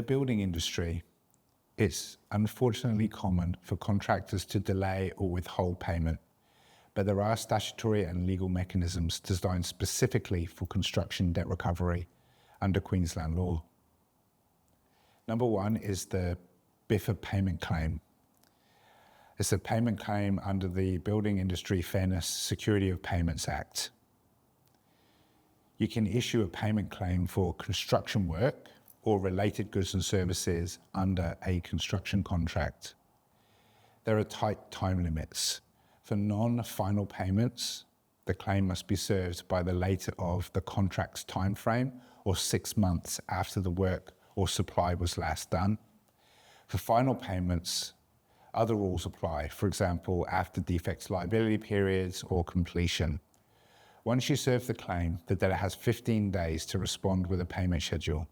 the building industry, it's unfortunately common for contractors to delay or withhold payment, but there are statutory and legal mechanisms designed specifically for construction debt recovery under Queensland law. Number one is the BIFA payment claim. It's a payment claim under the Building Industry Fairness Security of Payments Act. You can issue a payment claim for construction work or related goods and services under a construction contract. There are tight time limits. For non-final payments, the claim must be served by the later of the contract's timeframe or 6 months after the work or supply was last done. For final payments, other rules apply, for example, after defects liability periods or completion. Once you serve the claim, the debtor has 15 days to respond with a payment schedule.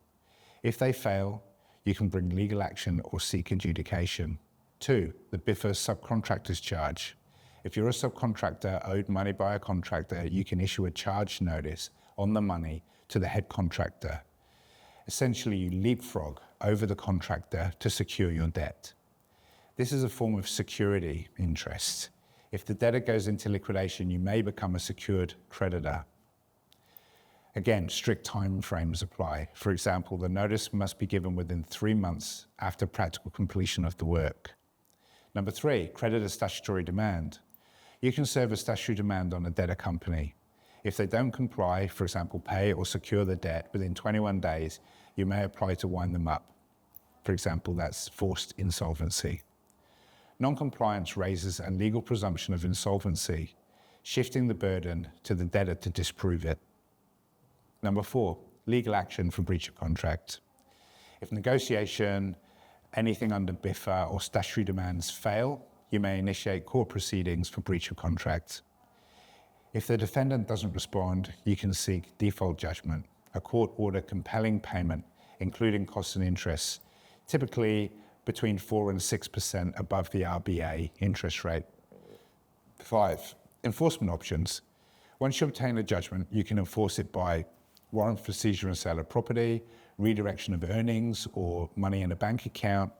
If they fail, you can bring legal action or seek adjudication. 2, the BIFA subcontractor's charge. If you're a subcontractor owed money by a contractor, you can issue a charge notice on the money to the head contractor. Essentially, you leapfrog over the contractor to secure your debt. This is a form of security interest. If the debtor goes into liquidation, you may become a secured creditor. Again, strict time frames apply. For example, the notice must be given within 3 months after practical completion of the work. Number 3, creditor statutory demand. You can serve a statutory demand on a debtor company. If they don't comply, for example, pay or secure the debt within 21 days, you may apply to wind them up. For example, that's forced insolvency. Non-compliance raises a legal presumption of insolvency, shifting the burden to the debtor to disprove it. Number 4, legal action for breach of contract. If negotiation, anything under BIFA or statutory demands fail, you may initiate court proceedings for breach of contract. If the defendant doesn't respond, you can seek default judgment, a court order compelling payment, including costs and interests, typically between 4 and 6% above the RBA interest rate. 5, enforcement options. Once you obtain a judgment, you can enforce it by warrant for seizure and sale of property, redirection of earnings or money in a bank account,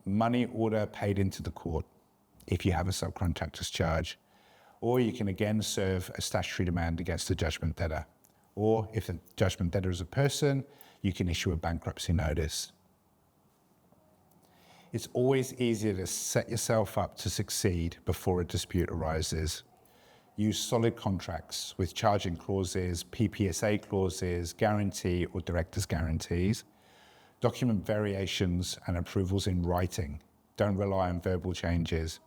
money order paid into the court if you have a subcontractor's charge, or you can again serve a statutory demand against the judgment debtor. Or if the judgment debtor is a person, you can issue a bankruptcy notice. It's always easier to set yourself up to succeed before a dispute arises. Use solid contracts with charging clauses, PPSA clauses, guarantee or director's guarantees. Document variations and approvals in writing. Don't rely on verbal changes.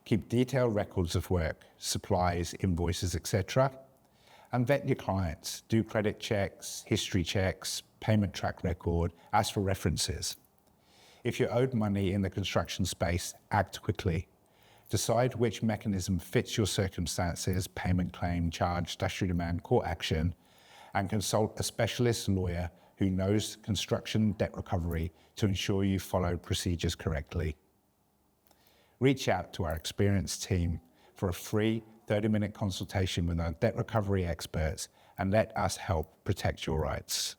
Keep detailed records of work, supplies, invoices, etc. And vet your clients. Do credit checks, history checks, payment track record, ask for references. If you're owed money in the construction space, act quickly. Decide which mechanism fits your circumstances, payment claim, charge, statutory demand, court action, and consult a specialist lawyer who knows construction debt recovery to ensure you follow procedures correctly. Reach out to our experienced team for a free 30-minute consultation with our debt recovery experts and let us help protect your rights.